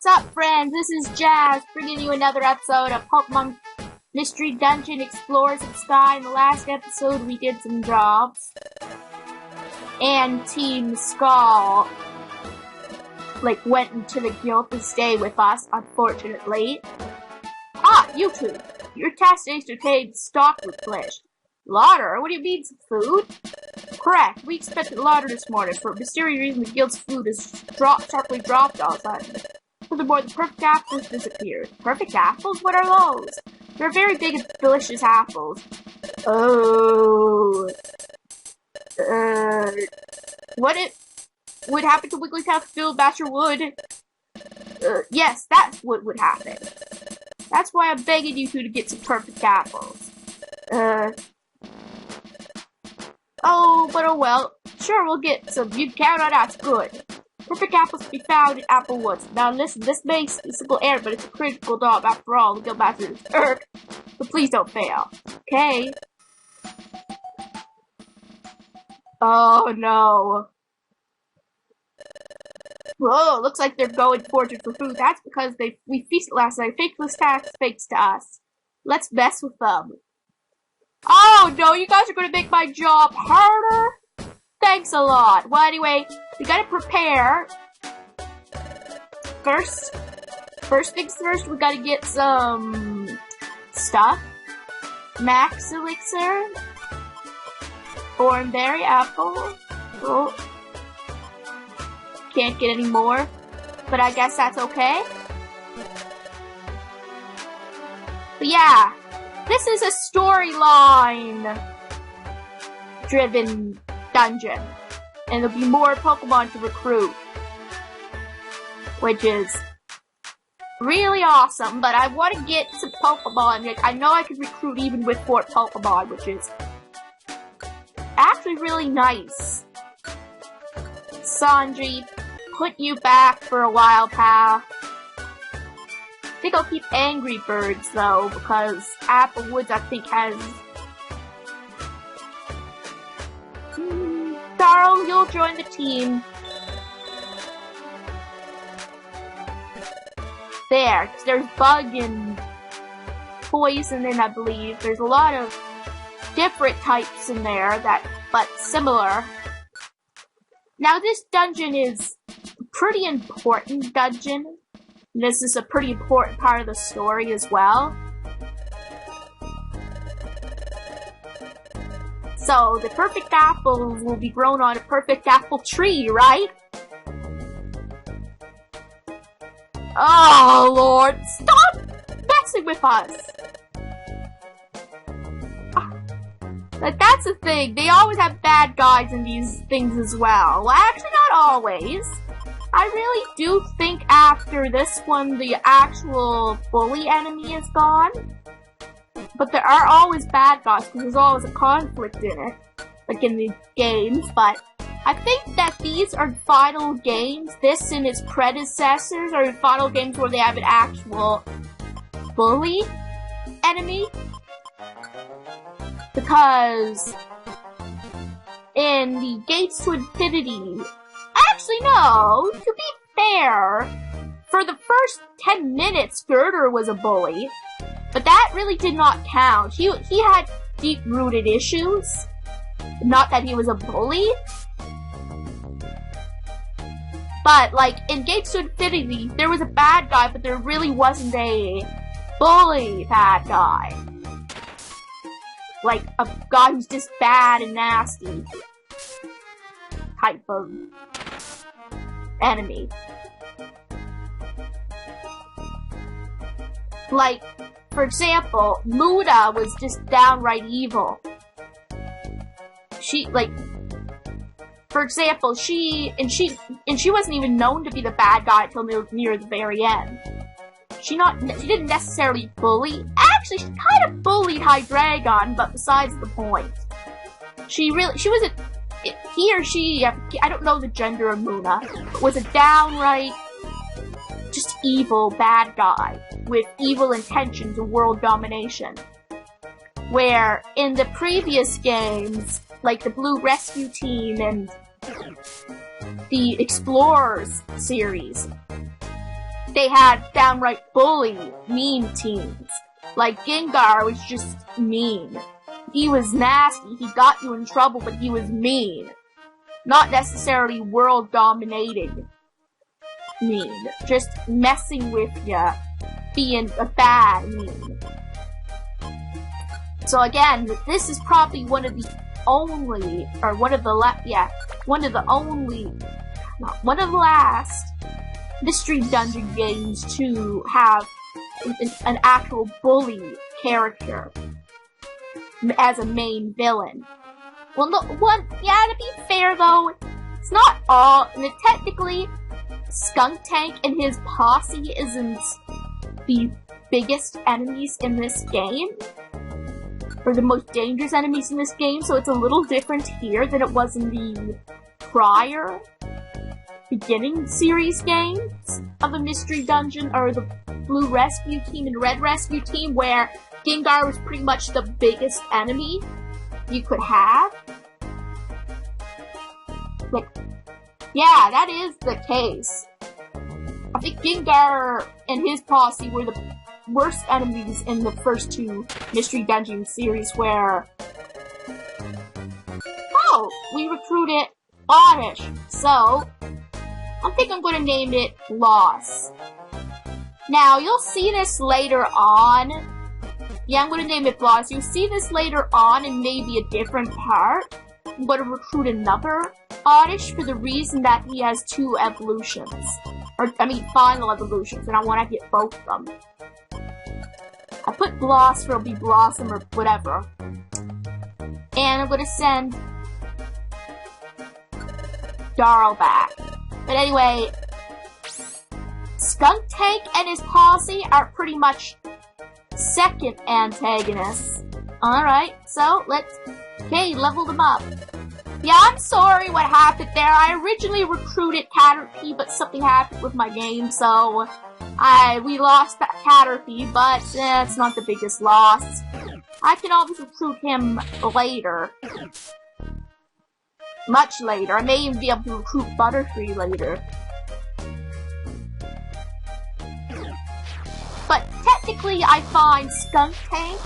What's up, friends? This is Jazz, bringing you another episode of Pokemon Mystery Dungeon Explorers of Sky. In the last episode, we did some jobs. And Team Skull, went into the guild to stay with us, unfortunately. You two. Your task is to obtain stock replenished. Lauder? What do you mean, some food? Correct. We expected lauder this morning. For a mysterious reason, the guild's food is sharply dropped all of a sudden. Furthermore, the perfect apples disappeared. Perfect apples? What are those? They're very big and delicious apples. Oh. What would happen to Wigglytuff Field Basher Wood? Yes, that's what would happen. That's why I'm begging you two to get some perfect apples. Oh well. Sure, we'll get some. You can count on us. Good. Perfect apples can be found in Apple Woods. Now listen, this may be a simple error, but it's a critical job after all. The Guildmaster is Erk. But please don't fail. Okay? Oh no. Whoa, looks like they're going foraging for food. That's because we feasted last night. Faithless tax fakes to us. Let's mess with them. Oh no, you guys are gonna make my job harder? Thanks a lot. Well, anyway, we gotta prepare. First things first, we gotta get some stuff. Max Elixir. Thornberry Apple. Oh. Can't get any more, but I guess that's okay. But yeah, this is a storyline-driven dungeon, and there'll be more Pokemon to recruit, which is really awesome. But I want to get some Pokemon. I know I could recruit even with 4 Pokemon, which is actually really nice. Sanji, put you back for a while, pal. I think I'll keep Angry Birds, though, because Applewoods, I think, has... Darl, you'll join the team. There, 'cause there's Bug and Poison in, I believe. There's a lot of different types in there, but similar. Now, this dungeon is a pretty important dungeon. This is a pretty important part of the story as well. So, the perfect apple will be grown on a perfect apple tree, right? Oh, Lord, stop messing with us! That's the thing, they always have bad guys in these things as well. Well, actually, not always. I really do think after this one, the actual bully enemy is gone. But there are always bad guys, because there's always a conflict in it. Like in the games, but I think that these are final games. This and its predecessors are final games where they have an actual bully enemy. Because in the Gates to Infinity, actually no, to be fair, for the first 10 minutes, Girder was a bully, but that really did not count. He had deep-rooted issues, not that he was a bully. But, in Gates to Infinity, there was a bad guy, but there really wasn't a bully bad guy. Like, a guy who's just bad and nasty type of enemy. Like, for example, Muda was just downright evil. For example, she wasn't even known to be the bad guy until near the very end. She didn't necessarily bully. Actually, she kind of bullied Hydreigon, but besides the point. He or she, I don't know the gender of Muna, but was a downright, just evil bad guy with evil intentions of world domination. Where in the previous games, like the Blue Rescue Team and the Explorers series, they had downright bully, mean teams. Like, Gengar was just mean. He was nasty, he got you in trouble, but he was mean. Not necessarily world-dominating mean. Just messing with ya, being a bad mean. So again, this is probably one of the last Mystery Dungeon games to have an actual bully character as a main villain. Well, no, to be fair though, it's not all, and technically, Skuntank and his posse isn't the biggest enemies in this game, or the most dangerous enemies in this game, so it's a little different here than it was in the prior beginning series games of the Mystery Dungeon, or the Blue Rescue Team and Red Rescue Team, where Gengar was pretty much the biggest enemy you could have. Like, yeah, that is the case. I think Gengar and his posse were the worst enemies in the first two Mystery Dungeon series, where... Oh, we recruited Oddish, so I think I'm gonna name it Loss. Now, you'll see this later on. Yeah, I'm gonna name it Loss. You'll see this later on in maybe a different part. I'm gonna recruit another Oddish for the reason that he has two evolutions. Final evolutions, and I want to get both of them. I put Bloss for it'll be Blossom or whatever. And I'm gonna send Darl back. But anyway, Skuntank and his posse are pretty much second antagonists. Alright, so okay, level them up. Yeah, I'm sorry what happened there. I originally recruited Caterpie, but something happened with my game, so we lost Caterpie, but it's not the biggest loss. I can always recruit him later. Much later. I may even be able to recruit Butterfree later. But technically, I find Skuntank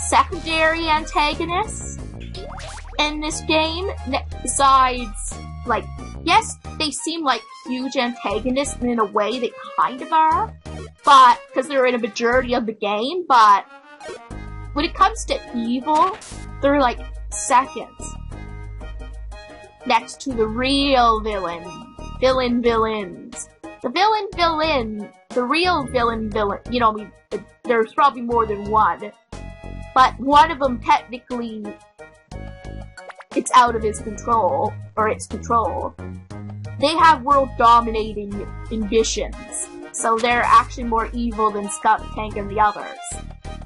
secondary antagonists in this game, besides, like, yes, they seem like huge antagonists, and in a way they kind of are, but, because they're in a majority of the game, but when it comes to evil, they're like seconds. Next to the real villains. The real villain, you know, there's probably more than one, but one of them technically, it's out of his control, or its control. They have world-dominating ambitions, so they're actually more evil than Skuntank and the others,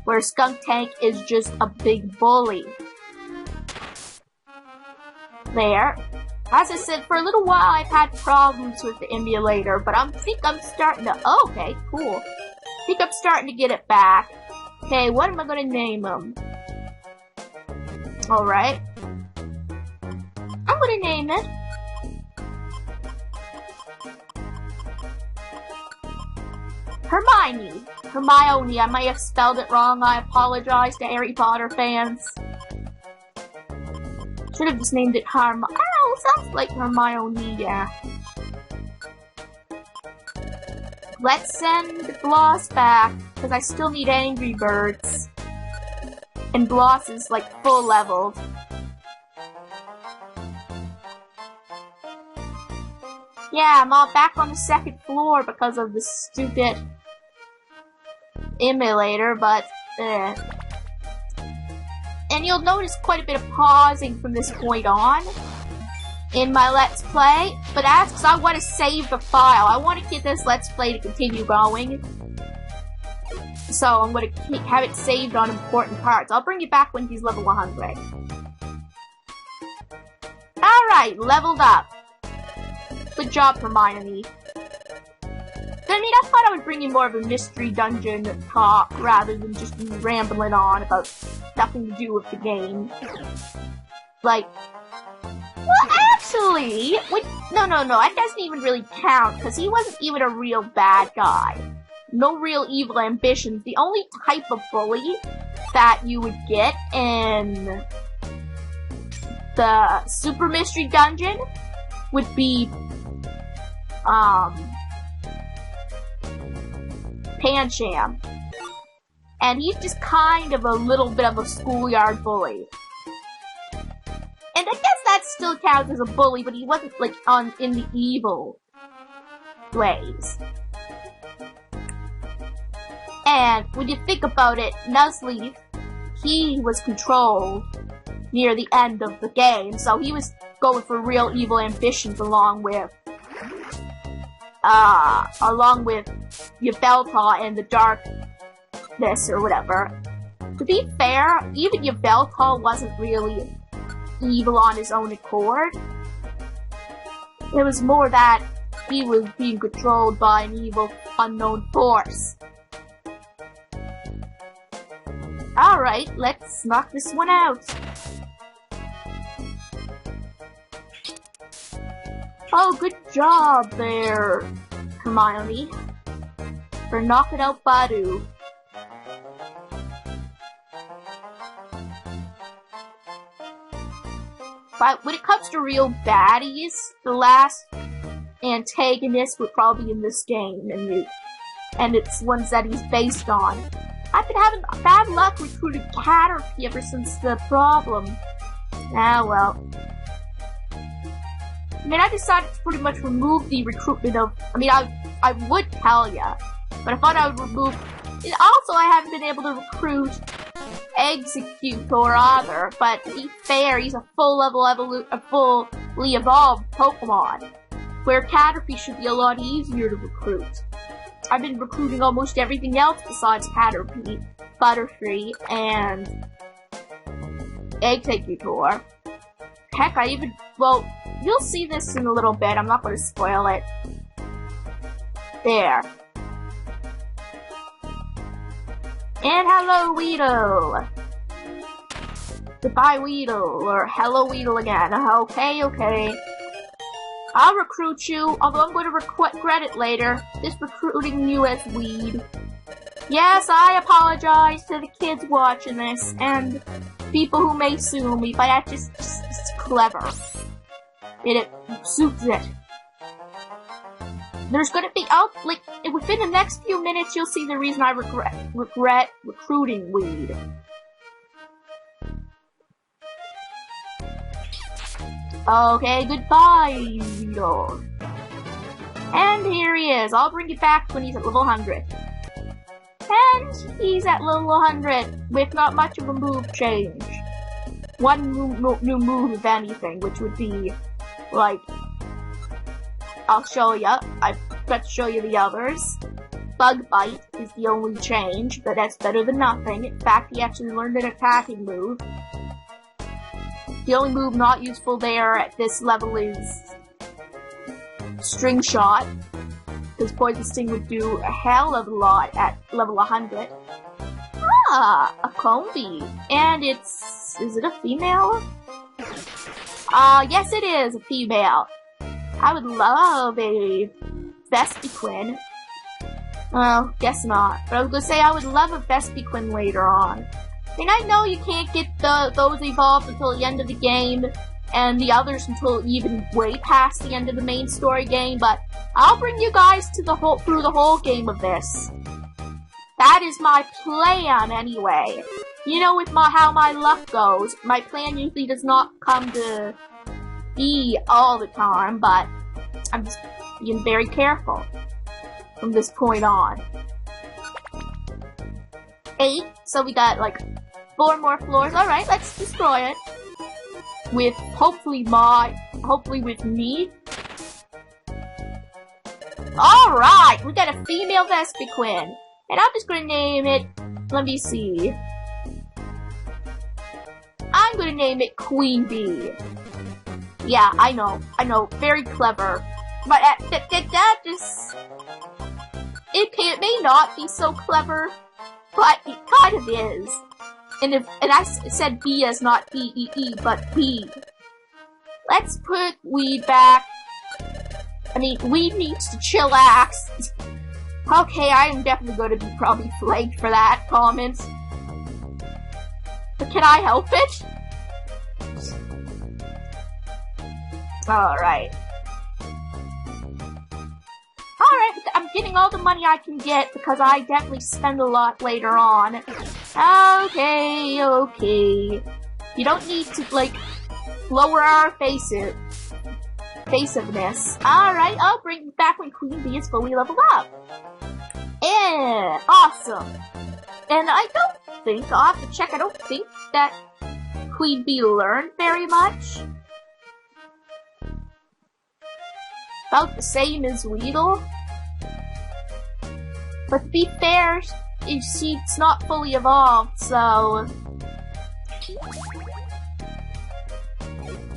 where Skuntank is just a big bully. There. As I said, for a little while I've had problems with the emulator, but I think I'm starting to... Oh, okay, cool. I think I'm starting to get it back. Okay, what am I gonna name him? Alright. I'm gonna name it Hermione. I may have spelled it wrong. I apologize to Harry Potter fans. Should have just named it Hermione. Oh, sounds like Hermione, yeah. Let's send Bloss back, because I still need Angry Birds. And Bloss is, like, full leveled. Yeah, I'm all back on the second floor because of the stupid emulator, but, And you'll notice quite a bit of pausing from this point on in my Let's Play, but that's because I want to save the file. I want to get this Let's Play to continue going. So I'm going to have it saved on important parts. I'll bring it back when he's level 100. Alright, leveled up. Good job, Hermione. I mean, I thought I would bring you more of a Mystery Dungeon talk rather than just me rambling on about nothing to do with the game. Like, Well, actually, no, that doesn't even really count, because he wasn't even a real bad guy. No real evil ambitions. The only type of bully that you would get in the Super Mystery Dungeon would be, Pancham. And he's just kind of a little bit of a schoolyard bully. And I guess that still counts as a bully, but he wasn't, like, in the evil ways. And when you think about it, Nuzleaf, he was controlled near the end of the game, so he was going for real evil ambitions along with Yveltal and the Darkness or whatever. To be fair, even Yveltal wasn't really evil on his own accord. It was more that he was being controlled by an evil unknown force. Alright, let's knock this one out. Oh, good job there, Hermione, for knocking out Badu. But when it comes to real baddies, the last antagonist would probably be in this game, and it's ones that he's based on. I've been having bad luck recruiting Caterpie ever since the problem. Ah, well. I mean, I decided to pretty much remove the recruitment of... I mean, I would tell ya, but I thought I would remove... And also, I haven't been able to recruit Executor either, but to be fair, he's a fully evolved Pokemon, where Caterpie should be a lot easier to recruit. I've been recruiting almost everything else besides Caterpie, Butterfree, and Executor. Heck, well, you'll see this in a little bit, I'm not going to spoil it. There. And hello, Weedle! Goodbye, Weedle, or hello, Weedle again. Okay. I'll recruit you, although I'm going to regret it later. Just recruiting you as Weed. Yes, I apologize to the kids watching this, and people who may sue me, but that's just clever. It suits it. There's gonna be, within the next few minutes, you'll see the reason I regret recruiting Weed. Okay, goodbye, Weedle. And here he is. I'll bring it back when he's at level 100. And he's at level 100 with not much of a move change. One new move, if anything, which would be, like, I'll show ya. I've got to show you the others. Bug Bite is the only change, but that's better than nothing. In fact, he actually learned an attacking move. The only move not useful there at this level is String Shot, because Poison Sting would do a hell of a lot at level 100. Ah, a Combi. And is it a female? Yes it is a female. I would love a Vespiquen. Well, guess not. But I was gonna say I would love a Vespiquen later on. I mean, I know you can't get those evolved until the end of the game, and the others until even way past the end of the main story game, but I'll bring you guys through the whole game of this. That is my plan, anyway. You know, with how my luck goes, my plan usually does not come to be all the time, but I'm just being very careful from this point on. 8, so we got, 4 more floors. Alright, let's destroy it. With, hopefully with me. Alright, we got a female Vespiquen. And I'm just gonna name it, let me see. I'm gonna name it Queen Bee. Yeah, I know, very clever. But that just... It may not be so clever, but it kind of is. And I said B as not B-E-E, but B. Let's put Weed back. I mean, Weed needs to chillax. Okay, I am definitely going to be probably flagged for that comment. But can I help it? Alright. Alright, I'm getting all the money I can get because I definitely spend a lot later on. Okay, okay. You don't need to, like, lower our evasiveness. Alright, I'll bring you back when Queen Bee is fully leveled up. Yeah, awesome. And I don't think, I'll have to check, I don't think that Queen Bee learned very much. About the same as Weedle. But to be fair, it's not fully evolved, so...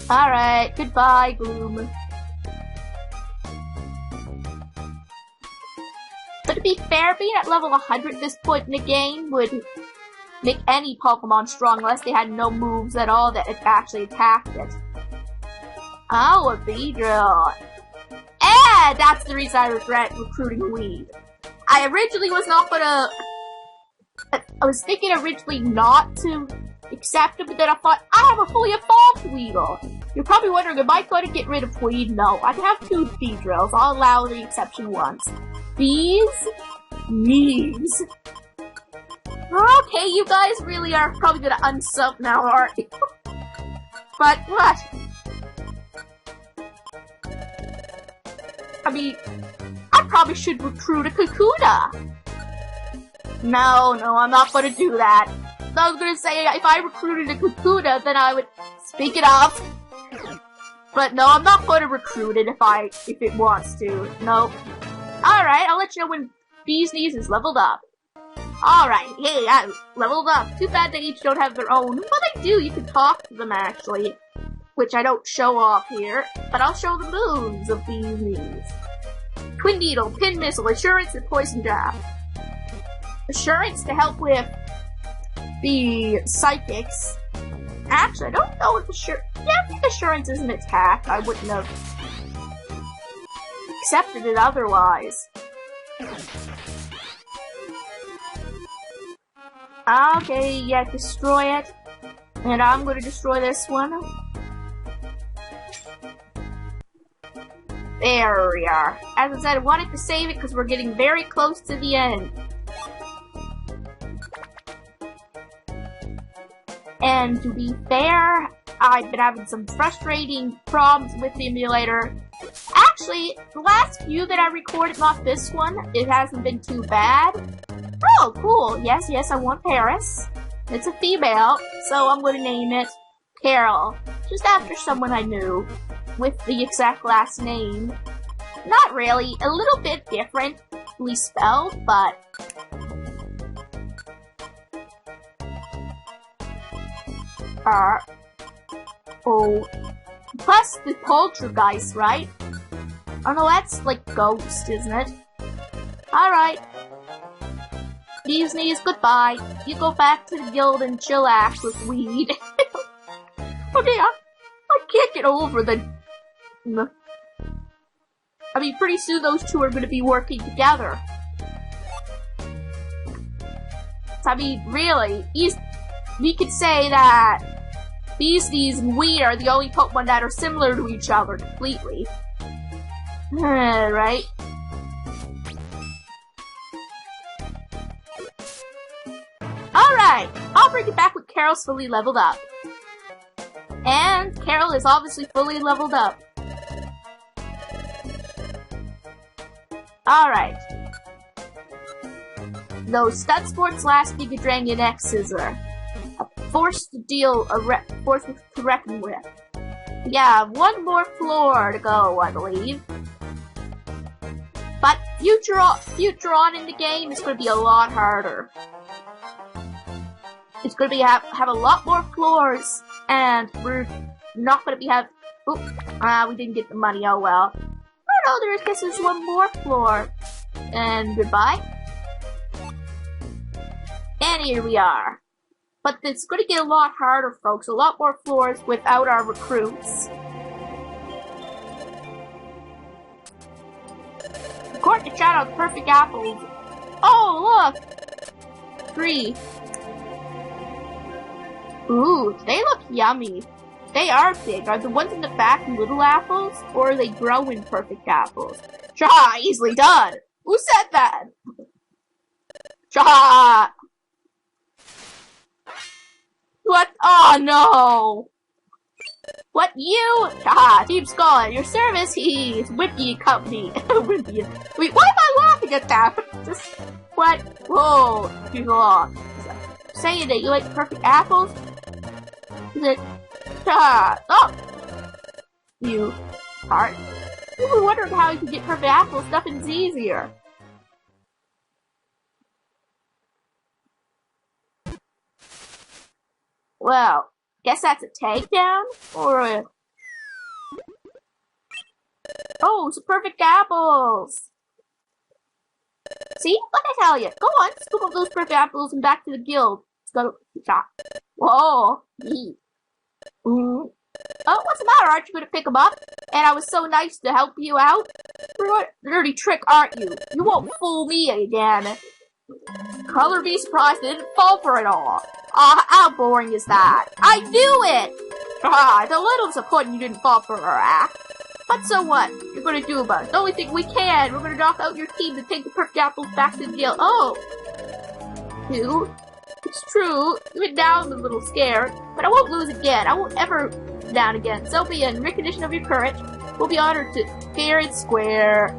Alright, goodbye, Gloom. But to be fair, being at level 100 at this point in the game would make any Pokemon strong unless they had no moves at all that actually attacked it. Oh, a Beedrill. And that's the reason I regret recruiting Weed. I originally was not gonna... I was thinking originally not to accept it, but then I thought, I have a fully evolved Weedle. You're probably wondering, am I going to get rid of Weed? No, I can have 2 Beedrills. I'll allow the exception once. Bees? Knees. Okay, you guys really are probably gonna unsub now, aren't you? But what? I mean, I probably should recruit a Kakuna. No, I'm not gonna do that. I was gonna say, if I recruited a Kakuna, then I would speak it up. But no, I'm not gonna recruit it if it wants to. No. Alright, I'll let you know when Bee's Knees is leveled up. Alright, hey, I leveled up. Too bad they each don't have their own. But they do, you can talk to them actually. Which I don't show off here, but I'll show the moves of Bee's Knees. Twin Needle, Pin Missile, Assurance, and Poison Jab. Assurance to help with the Psychics. Actually, I don't know if Assurance... Yeah, I think Assurance is an attack. I wouldn't have accepted it otherwise. Okay, yeah, destroy it. And I'm gonna destroy this one. There we are. As I said, I wanted to save it because we're getting very close to the end. And to be fair, I've been having some frustrating problems with the emulator. Actually, the last few that I recorded, not this one, it hasn't been too bad. Oh, cool. Yes, I want Paris. It's a female, so I'm going to name it Carol. Just after someone I knew, with the exact last name. Not really, a little bit differently spelled, but... Oh. Plus the poltergeist, right? Oh no, that's like ghost, isn't it? Alright. Bee's Knees, goodbye. You go back to the guild and chillax with Weed. Okay, I can't get over the... I mean, pretty soon those two are gonna be working together. I mean, really, we could say that Bee's Knees and Weed are the only Pokemon that are similar to each other completely. Right? Alright, I'll bring it back with Carol's fully leveled up. And Carol is obviously fully leveled up. Alright. Those Stud Sports last Giga Dragon X's are a force to reckon with. Yeah, one more floor to go, I believe. But future on in the game is going to be a lot harder. It's going to be have a lot more floors, and we're not going to be we didn't get the money. Oh well. Oh no, I guess there's one more floor. And goodbye. And here we are. But it's going to get a lot harder, folks. A lot more floors without our recruits. According to Shadow, the perfect apples. Oh, look! 3. Ooh, they look yummy. They are big. Are the ones in the back little apples, or are they growing perfect apples? Cha! Easily done! Who said that? Cha! What? Oh no! What, you? Haha, Team Skull, your service, he's Wimpy Company. Wimpy. Wait, why am I laughing at that? Just, what? Whoa, too long. Saying that you like perfect apples? Is it? Oh! You heart. You were wondering how you could get perfect apples, nothing's easier. Well, guess that's a takedown? Or a... Oh, some perfect apples! See? What I tell you? Go on, scoop up those perfect apples and back to the guild. Let's go. Shot. Whoa! Neat. Oh, what's the matter? Aren't you gonna pick them up? And I was so nice to help you out? What a dirty trick, aren't you? You won't fool me again. Color be surprised they didn't fall for it all. How boring is that? I knew it! It's a little disappointing you didn't fall for her act. But so what? You're gonna do about it. The only thing we can, we're gonna knock out your team to take the perfect apples back to the guild. Oh! You? It's true, even now I'm a little scared, but I won't lose again. I won't ever down again. So be in recognition of your courage. We'll be honored to fair and square.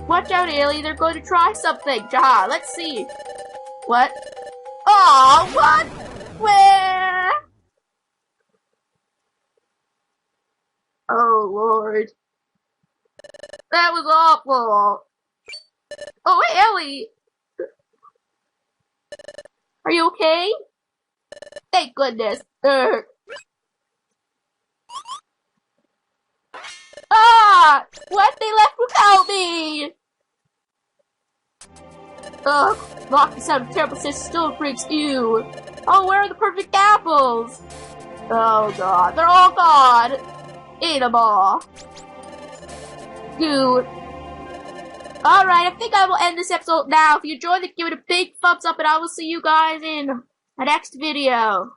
Watch out, Ailey, they're going to try something. Jaha, let's see. What? Oh, what? Where? Oh, Lord. That was awful. Oh, hey, Ellie. Are you okay? Thank goodness. Ah! What? They left without me! Ugh, Rocky sound of terrible sense still freaks you. Oh, where are the perfect apples? Oh god, they're all gone. Eat them all. Dude. Alright, I think I will end this episode now. If you enjoyed it, give it a big thumbs up and I will see you guys in my next video.